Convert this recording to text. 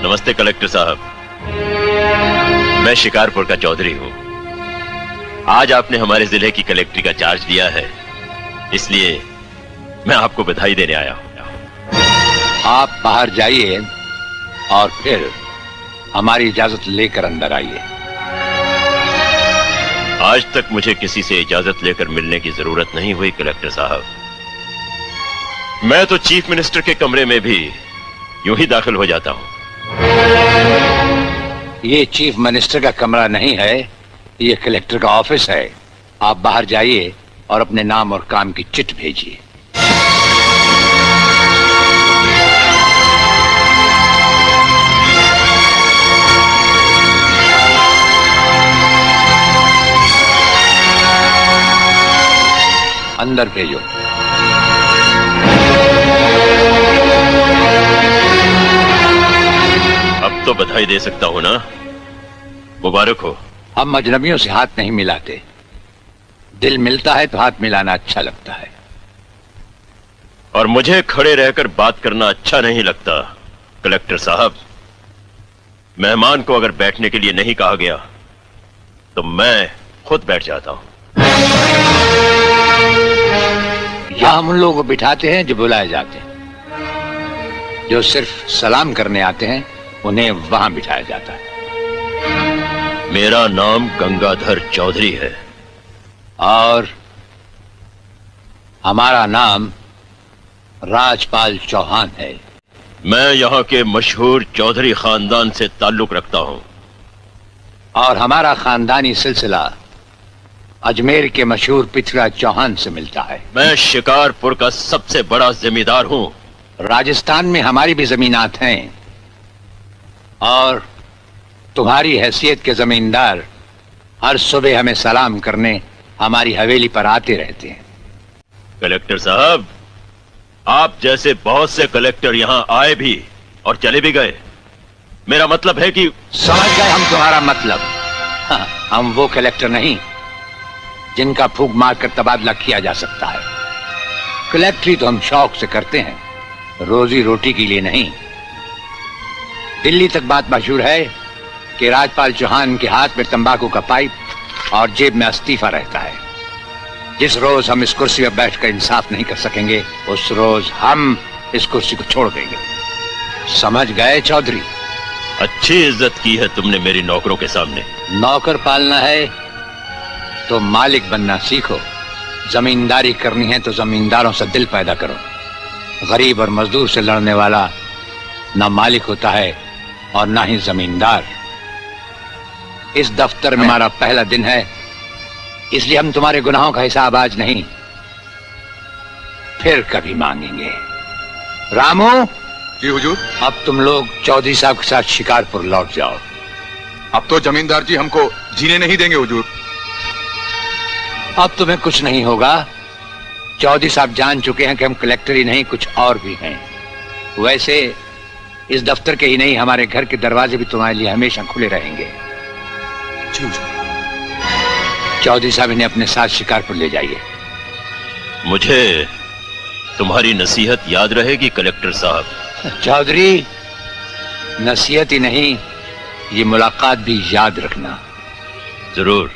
नमस्ते कलेक्टर साहब, मैं शिकारपुर का चौधरी हूं। आज आपने हमारे जिले की कलेक्ट्री का चार्ज लिया है, इसलिए मैं आपको बधाई देने आया हूं। आप बाहर जाइए और फिर हमारी इजाजत लेकर अंदर आइए। आज तक मुझे किसी से इजाजत लेकर मिलने की जरूरत नहीं हुई कलेक्टर साहब। मैं तो चीफ मिनिस्टर के कमरे में भी यूं ही दाखिल हो जाता हूं। ये चीफ मिनिस्टर का कमरा नहीं है, ये कलेक्टर का ऑफिस है। आप बाहर जाइए और अपने नाम और काम की चिट भेजिए। अंदर भेजो। अब तो बधाई दे सकता हूं ना? मुबारक हो। हम अजनबियों से हाथ नहीं मिलाते। दिल मिलता है तो हाथ मिलाना अच्छा लगता है। और मुझे खड़े रहकर बात करना अच्छा नहीं लगता कलेक्टर साहब। मेहमान को अगर बैठने के लिए नहीं कहा गया तो मैं खुद बैठ जाता हूं। यहां हम उन लोगों को बिठाते हैं जो बुलाए जाते हैं। जो सिर्फ सलाम करने आते हैं उन्हें वहां बिठाया जाता है। मेरा नाम गंगाधर चौधरी है और हमारा नाम राजपाल चौहान है। मैं यहाँ के मशहूर चौधरी खानदान से ताल्लुक रखता हूँ। और हमारा खानदानी सिलसिला अजमेर के मशहूर पृथ्वीराज चौहान से मिलता है। मैं शिकारपुर का सबसे बड़ा जमींदार हूँ। राजस्थान में हमारी भी जमीनात हैं और तुम्हारी हैसियत के जमींदार हर सुबह हमें सलाम करने हमारी हवेली पर आते रहते हैं। कलेक्टर साहब, आप जैसे बहुत से कलेक्टर यहाँ आए भी और चले भी गए। मेरा मतलब है कि समझ गए हम तुम्हारा मतलब। हाँ, हम वो कलेक्टर नहीं जिनका फूंक मारकर तबादला किया जा सकता है। कलेक्टरी तो हम शौक से करते हैं, रोजी रोटी के लिए नहीं। दिल्ली तक बात मशहूर है कि राजपाल चौहान के हाथ में तंबाकू का पाइप और जेब में इस्तीफा रहता है। जिस रोज हम इस कुर्सी पर बैठकर इंसाफ नहीं कर सकेंगे उस रोज हम इस कुर्सी को छोड़ देंगे। समझ गए चौधरी? अच्छी इज्जत की है तुमने मेरी नौकरों के सामने। नौकर पालना है तो मालिक बनना सीखो। जमींदारी करनी है तो जमींदारों से दिल पैदा करो। गरीब और मजदूर से लड़ने वाला ना मालिक होता है और ना ही जमींदार। इस दफ्तर में हमारा पहला दिन है, इसलिए हम तुम्हारे गुनाहों का हिसाब आज नहीं फिर कभी मांगेंगे। रामू। जी हुजूर। अब तुम लोग चौधरी साहब के साथ शिकारपुर लौट जाओ। अब तो जमींदार जी हमको जीने नहीं देंगे हुजूर। अब तुम्हें कुछ नहीं होगा। चौधरी साहब जान चुके हैं कि हम कलेक्टर ही नहीं कुछ और भी हैं। वैसे इस दफ्तर के ही नहीं हमारे घर के दरवाजे भी तुम्हारे लिए हमेशा खुले रहेंगे। चौधरी साहब इन्हें अपने साथ शिकारपुर ले जाइए। मुझे तुम्हारी नसीहत याद रहेगी कलेक्टर साहब। चौधरी, नसीहत ही नहीं ये मुलाकात भी याद रखना। जरूर।